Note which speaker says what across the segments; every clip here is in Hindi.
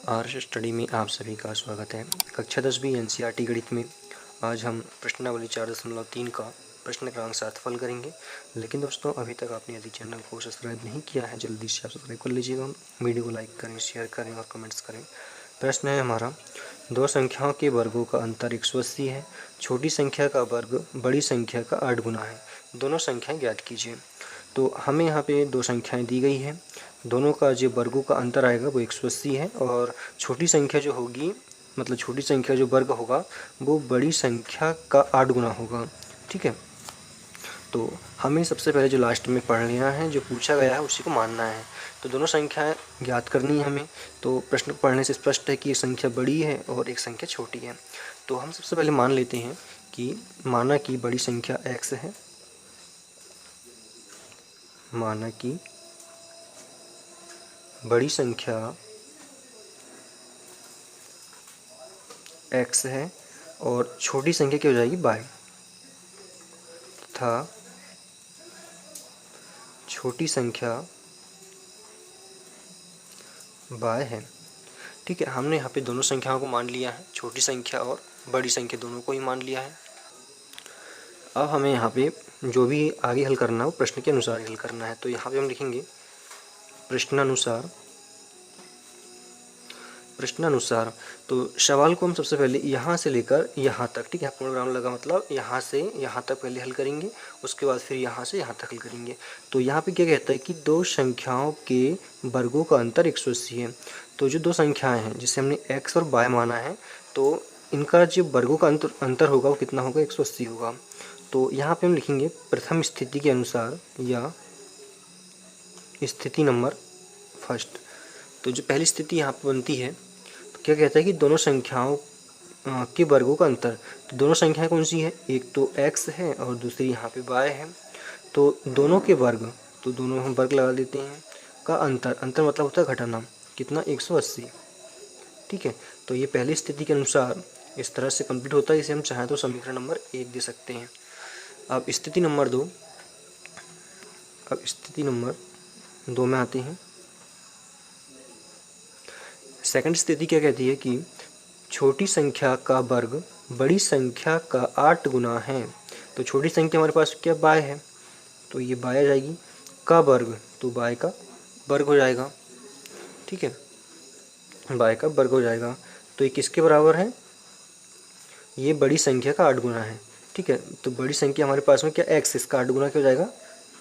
Speaker 1: आर्ष स्टडी में आप सभी का स्वागत है। कक्षा 10वीं एनसीईआरटी गणित में आज हम प्रश्नावली 4.3 का प्रश्न क्रमांक 7 हल करेंगे। लेकिन दोस्तों, अभी तक आपने यदि चैनल को सब्सक्राइब नहीं किया है, जल्दी से आप सब्सक्राइब कर लीजिएगा। वीडियो को लाइक करें, शेयर करें और कमेंट्स करें। प्रश्न है हमारा, दो संख्याओं के वर्गों का अंतर 180 है। छोटी संख्या का वर्ग बड़ी संख्या का 8 गुना है। दोनों संख्याएं ज्ञात कीजिए। तो हमें यहाँ पे दो संख्याएं दी गई है, दोनों का जो वर्गों का अंतर आएगा वो 180 है और छोटी संख्या जो होगी, मतलब छोटी संख्या जो वर्ग होगा वो बड़ी संख्या का 8 गुना होगा। ठीक है, तो हमें सबसे पहले जो लास्ट में पढ़ लेना है, जो पूछा गया है उसी को मानना है। तो दोनों संख्याएं ज्ञात करनी है हमें। तो प्रश्न पढ़ने से स्पष्ट है कि एक संख्या बड़ी है और एक संख्या छोटी है। तो हम सबसे पहले मान लेते हैं कि माना कि बड़ी संख्या x है, माना कि बड़ी संख्या x है और छोटी संख्या क्या हो जाएगी y, तथा छोटी संख्या y है। ठीक है, हमने यहाँ पे दोनों संख्याओं को मान लिया है, छोटी संख्या और बड़ी संख्या दोनों को ही मान लिया है। अब हमें यहाँ पे जो भी आगे हल करना है वो प्रश्न के अनुसार हल करना है। तो यहाँ पे हम लिखेंगे प्रश्नानुसार। तो सवाल को हम सबसे पहले यहाँ से लेकर यहाँ तक, ठीक है, पूर्णविराम लगा मतलब यहाँ से यहाँ तक पहले हल करेंगे, उसके बाद फिर यहाँ से यहाँ तक हल करेंगे। तो यहाँ पे क्या कहता है कि दो संख्याओं के वर्गों का अंतर 180 है। तो जो दो संख्याएं हैं जिसे हमने x और y माना है, तो इनका जो वर्गों का अंतर होगा वो कितना होगा, 180 होगा। तो यहाँ पे हम लिखेंगे प्रथम स्थिति के अनुसार या स्थिति नंबर फर्स्ट। तो जो पहली स्थिति यहाँ पर बनती है, तो क्या कहता है कि दोनों संख्याओं के वर्गों का अंतर। तो दोनों संख्याएं कौन सी है, एक तो x है और दूसरी यहाँ पे y है। तो दोनों के वर्ग, तो दोनों हम वर्ग लगा देते हैं, का अंतर, अंतर मतलब होता है घटाना, कितना, 180। ठीक है, तो ये पहली स्थिति के अनुसार इस तरह से कंप्लीट होता है। इसे हम चाहें तो समीकरण नंबर 1 दे सकते हैं। अब स्थिति नंबर 2, अब स्थिति नंबर 2 में आते हैं। सेकंड स्थिति क्या कहती है कि छोटी संख्या का वर्ग बड़ी संख्या का 8 गुना है। तो छोटी संख्या हमारे पास क्या, y है, तो ये y आ जाएगी, का वर्ग, तो y का वर्ग हो जाएगा। ठीक है, y का वर्ग हो जाएगा। तो ये किसके बराबर है, ये बड़ी संख्या का 8 गुना है। ठीक है, तो बड़ी संख्या हमारे पास में क्या, x, इसका 8 गुना क्या हो जाएगा,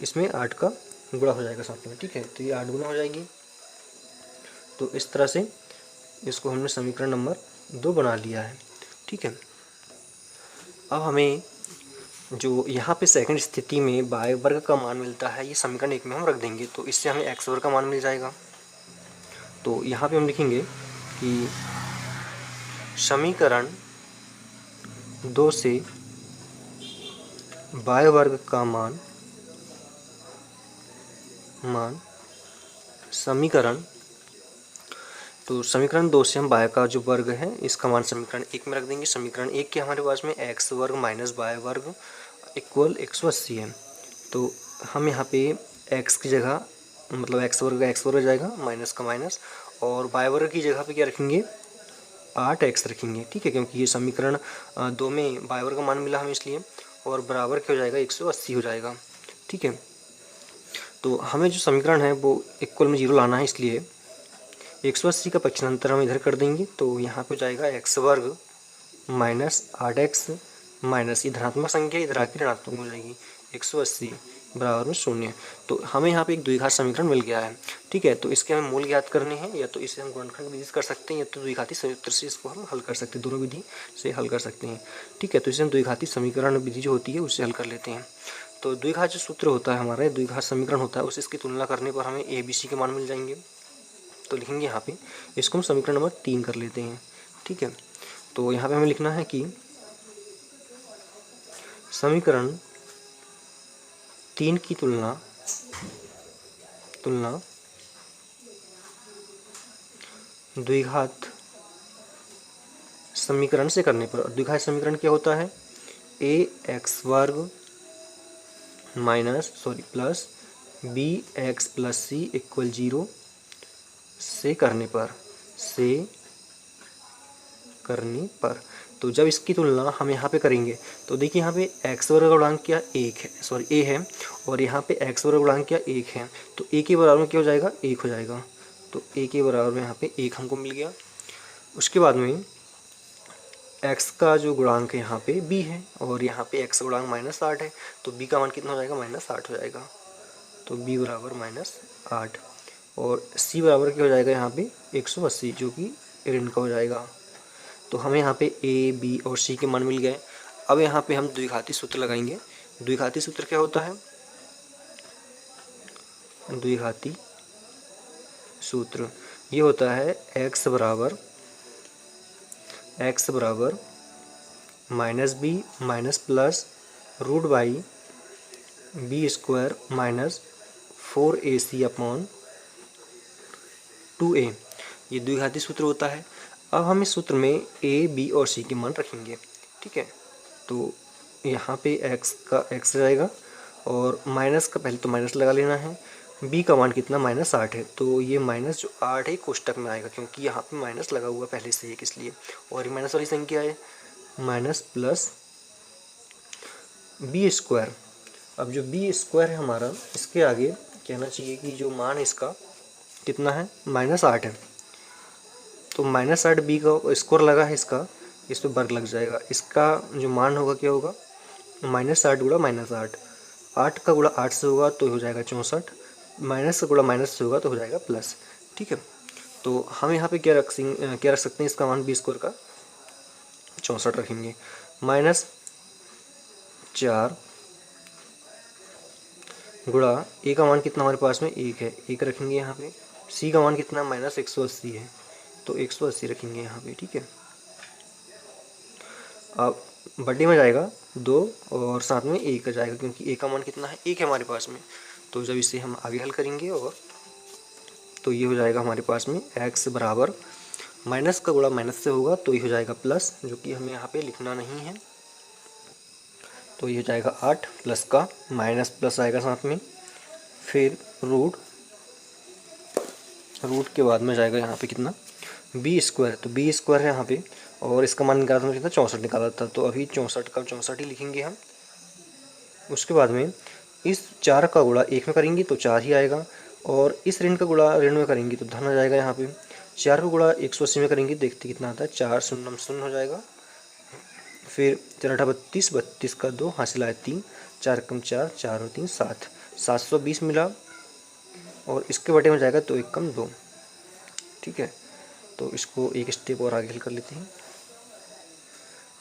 Speaker 1: इसमें 8 का गुणा हो जाएगा साथ में। ठीक है, तो ये 8 गुना हो जाएगी। तो इस तरह से इसको हमने समीकरण नंबर 2 बना लिया है। ठीक है, अब हमें जो यहाँ पे सेकंड स्थिति में y वर्ग का मान मिलता है, ये समीकरण 1 में हम रख देंगे। तो इससे हमें x वर्ग का मान मिल जाएगा। तो यहाँ पे हम लिखेंगे कि समीकरण 2 से y वर्ग का मान समीकरण, तो समीकरण 2 से हम y का जो वर्ग है इसका मान समीकरण 1 में रख देंगे। समीकरण 1 के हमारे पास में x वर्ग माइनस y वर्ग इक्वल 180 है। तो हम यहाँ पे x की जगह, मतलब x वर्ग का x वर्ग जाएगा, माइनस का माइनस, और y वर्ग की जगह पे क्या रखेंगे, 8x रखेंगे। ठीक है, क्योंकि ये समीकरण 2 में y वर्ग का मान मिला हमें इसलिए, और बराबर क्या हो जाएगा, 180 हो जाएगा। ठीक है, तो हमें जो समीकरण है वो इक्वल में 0 लाना है, इसलिए 180 का पक्षांतर हम इधर कर देंगे। तो यहाँ पे जाएगा x वर्ग माइनस 8x माइनस, ये धनात्मक संख्या इधर आके ऋणात्मक हो जाएगी, 180 बराबर में 0। तो हमें यहाँ पे एक द्विघात समीकरण मिल गया है। ठीक है, तो इसके हमें मूल ज्ञात करने हैं, या तो इसे हम गुणनखंड विधि से कर सकते हैं, या तो द्विघाती संयुक्त से इसको हम हल कर सकते हैं, दोनों विधि से हल कर सकते हैं। ठीक है, तो इसे हम द्विघाती समीकरण विधि जो होती है उससे हल कर लेते हैं। तो द्विघात जो सूत्र होता है हमारा, द्विघात समीकरण होता है, उससे इसकी तुलना करने पर हमें ABC के मान मिल जाएंगे। तो लिखेंगे यहाँ पे, इसको हम समीकरण नंबर 3 कर लेते हैं। ठीक है, तो यहाँ पे हमें लिखना है कि समीकरण 3 की तुलना द्विघात समीकरण से करने पर, द्विघात समीकरण क्या होता है, ax वर्ग minus plus bx plus c equal 0 से करने पर। से करने पर। तो जब इसकी तुलना हम यहाँ पे करेंगे तो देखिए यहाँ पे एक्स वर्ग का गुणांक क्या एक है, सॉरी ए है, और यहाँ पे एक्स वर्ग गुणांक क्या एक है, तो ए के बराबर में क्या हो जाएगा, एक हो जाएगा। तो ए के बराबर में यहाँ पे एक हमको मिल गया। उसके बाद में x का जो गुणांक है यहाँ पे b है, और यहाँ पे x गुणांक -8 है, तो b का मान कितना हो जाएगा, -8 हो जाएगा। तो b बराबर -8, और c बराबर क्या हो जाएगा यहाँ पे 180, जो कि ऋण का हो जाएगा। तो हमें यहाँ पे a, b और c के मान मिल गए। अब यहाँ पे हम द्विघाती सूत्र लगाएंगे। द्विघाती सूत्र क्या होता है, द्विघाती सूत्र ये होता है x बराबर -b minus plus root by B square minus 4ac upon 2a, ये द्विघाती सूत्र होता है। अब हम इस सूत्र में a, b और c के मान रखेंगे, ठीक है। तो यहाँ पे x का x रहेगा, और माइनस का पहले तो माइनस लगा लेना है। b का मान कितना, -8 है, तो ये माइनस जो 8 है कोष्टक में आएगा, क्योंकि यहाँ पे माइनस लगा हुआ पहले से एक, इसलिए। और ये माइनस वाली संख्या है, माइनस प्लस बी स्क्वायर। अब जो बी स्क्वायर है हमारा, इसके आगे कहना चाहिए कि जो मान इसका कितना है, -8 है, तो -8 बी का स्क्वायर लगा है इसका, इस पर वर्ग लग जाएगा। इसका जो मान होगा क्या होगा, -8 गुणा -8, 8 का गुणा 8 से होगा तो हो जाएगा 64, माइनस का गुणा माइनस से होगा तो हो जाएगा प्लस, ठीक है। तो हम यहाँ पे क्या रख सकते हैं, इसका मान बी स्क्वायर का 64 रखेंगे, -4 गुणा ए का मान कितना हमारे पास में एक है, एक रखेंगे यहाँ पे। सी का मान कितना, -180 है, तो 180 रखेंगे यहाँ पे, ठीक है। अब बटे में जाएगा 2 और साथ में एक का जाएगा, क्योंकि ए का मान कितना है, एक है हमारे पास में। तो जब इसे हम आगे हल करेंगे, और तो ये हो जाएगा हमारे पास में x बराबर, माइनस का गुणा माइनस से होगा तो ये हो जाएगा प्लस, जो कि हमें यहाँ पे लिखना नहीं है। तो ये हो जाएगा 8 प्लस का माइनस प्लस आएगा साथ में, फिर रूट के बाद में जाएगा यहाँ पे कितना, बी स्क्वायर। तो बी स्क्वायर है यहाँ पे, और इसका मान निकाला था कितना, 64 निकाला था, तो अभी 64 का 64 ही लिखेंगे हम। उसके बाद में इस 4 का गुणा 1 में करेंगे तो 4 ही आएगा, और इस ऋण का गुणा ऋण में करेंगे तो धन आ जाएगा यहाँ पे। 4 का गुणा 180 में करेंगे, देखते कितना आता है, 4 शून्य शून्य हो जाएगा। फिर 4 8 32, 32 का 2 हासिल आए 3, 4 कम 4, 4 और 3 7, 720 मिला, और इसके बटे में जाएगा तो 1 कम 2, ठीक है। तो इसको एक स्टेप और आगे हल कर लेते हैं।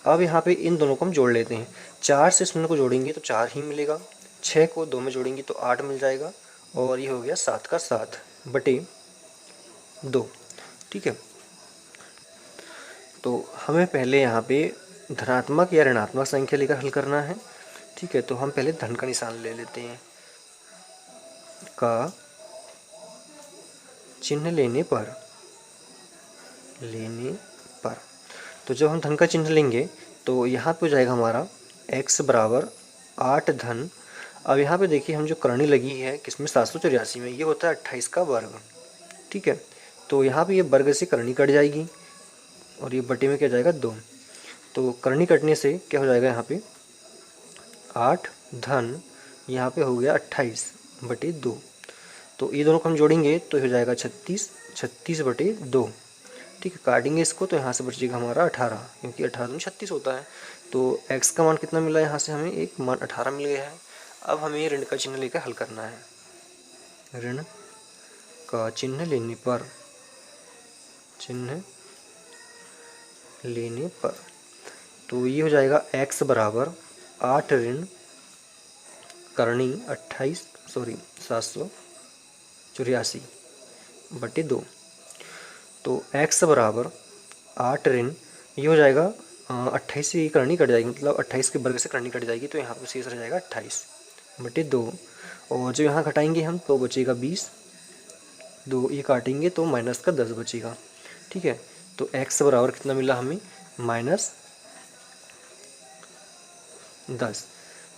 Speaker 1: अब यहाँ पे इन दोनों को हम जोड़ लेते हैं। 4 से 0 को जोड़ेंगे तो 4 ही मिलेगा, 6 को 2 में जोड़ेंगे तो 8 मिल जाएगा, और ये हो गया 7 का 7 बटे 2, ठीक है। तो हमें पहले यहाँ पे धनात्मक या ऋणात्मक संख्या लेकर हल करना है, ठीक है। तो हम पहले धन का निशान ले लेते हैं, का चिन्ह लेने पर तो जब हम धन का चिन्ह लेंगे तो यहाँ पे हो जाएगा हमारा x बराबर 8 धन। अब यहाँ पे देखिए हम जो करनी लगी है किसमें, 784 में, ये होता है 28 का वर्ग, ठीक है। तो यहाँ पे ये वर्ग से करनी कट जाएगी, और ये बटे में क्या जाएगा 2, तो करनी कटने से क्या हो जाएगा, यहाँ पे 8 धन यहाँ पे हो गया 28 बटे 2, तो ये दोनों को हम जोड़ेंगे तो हो जाएगा 36 बटे 2, ठीक है। काटेंगे इसको तो यहाँ से बचेगा हमारा 18, क्योंकि 18 में 36 होता है। तो x का मान कितना मिला, यहाँ से हमें एक मान 18 मिल गया है। अब हमें ऋण का चिन्ह लेकर हल करना है। ऋण का चिन्ह लेने पर तो ये हो जाएगा x बराबर 8 ऋण करनी 784 बटे 2, तो x बराबर 8 ऋण, ये हो जाएगा 28 से करनी कट जाएगी, मतलब 28 के वर्ग से करनी कट जाएगी, तो यहाँ पर शेष रह जाएगा 28 बटे 2, और जो यहाँ घटाएंगे हम तो बचेगा 20, 2 ये काटेंगे तो माइनस का 10 बचेगा, ठीक है। तो x बराबर कितना मिला हमें, -10।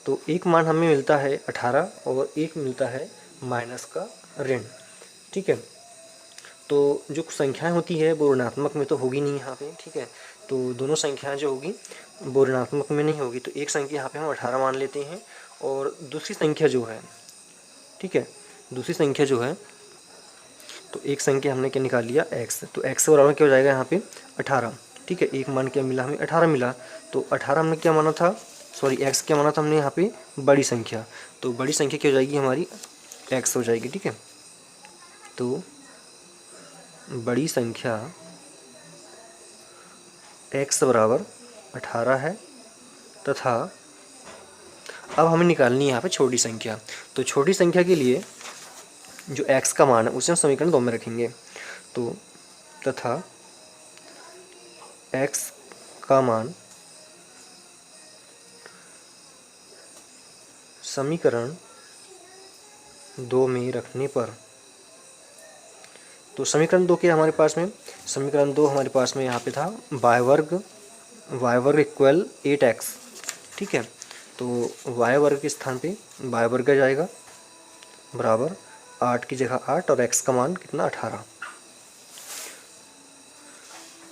Speaker 1: तो एक मान हमें मिलता है 18 और एक मिलता है माइनस का ऋण, ठीक है। तो जो संख्याएं होती है वो ऋणात्मक में तो होगी नहीं यहाँ पे, ठीक है। तो दोनों संख्याएं जो होगी वो ऋणात्मक में नहीं होगी। तो एक संख्या यहाँ पे हम 18 मान लेते हैं, और दूसरी संख्या जो है, ठीक है, दूसरी संख्या जो है, तो एक संख्या हमने क्या निकाल लिया x, तो x बराबर क्या हो जाएगा यहाँ पे 18, ठीक है। एक मान क्या मिला हमें 18 मिला, तो 18 हमने क्या माना था, सॉरी x क्या माना था हमने यहाँ पे बड़ी संख्या, तो बड़ी संख्या क्या हो जाएगी हमारी x हो जाएगी, ठीक है। तो बड़ी संख्या x बराबर 18 है, तथा अब हमें निकालनी है यहाँ पे छोटी संख्या। तो छोटी संख्या के लिए जो x का मान है उसे हम समीकरण 2 में रखेंगे। तो तथा x का मान समीकरण 2 में रखने पर, तो समीकरण 2 क्या हमारे पास में, समीकरण 2 हमारे पास में यहाँ पे था y वर्ग इक्वल 8x, ठीक है। तो y वर्ग के स्थान पे y वर्ग आ जाएगा बराबर 8 की जगह 8 और x का मान कितना 18।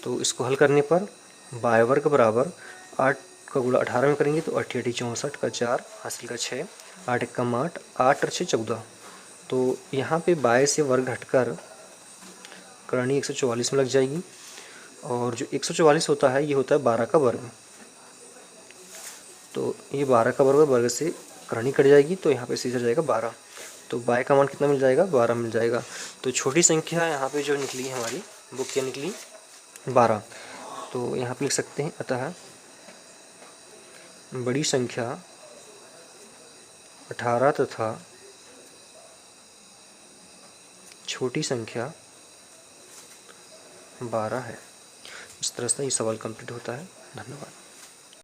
Speaker 1: तो इसको हल करने पर y वर्ग बराबर 8 का गुणा 18 में करेंगे तो 8 8 64 का 4 हासिल का 6, 8 1 कम 8, 8 और 6 14। तो यहाँ पे y से वर्ग हटकर करनी 144 में लग जाएगी, और जो 144 होता है ये होता है 12 का वर्ग। तो ये 12 का वर्ग से करनी कट जाएगी, तो यहाँ पे सीधा जाएगा 12। तो y का मान कितना मिल जाएगा 12 मिल जाएगा। तो छोटी संख्या यहाँ पे जो निकली हमारी वो क्या निकली 12। तो यहाँ पे लिख सकते हैं अतः बड़ी संख्या 18 तथा छोटी संख्या 12 है। इस तरह से ये सवाल कंप्लीट होता है। धन्यवाद।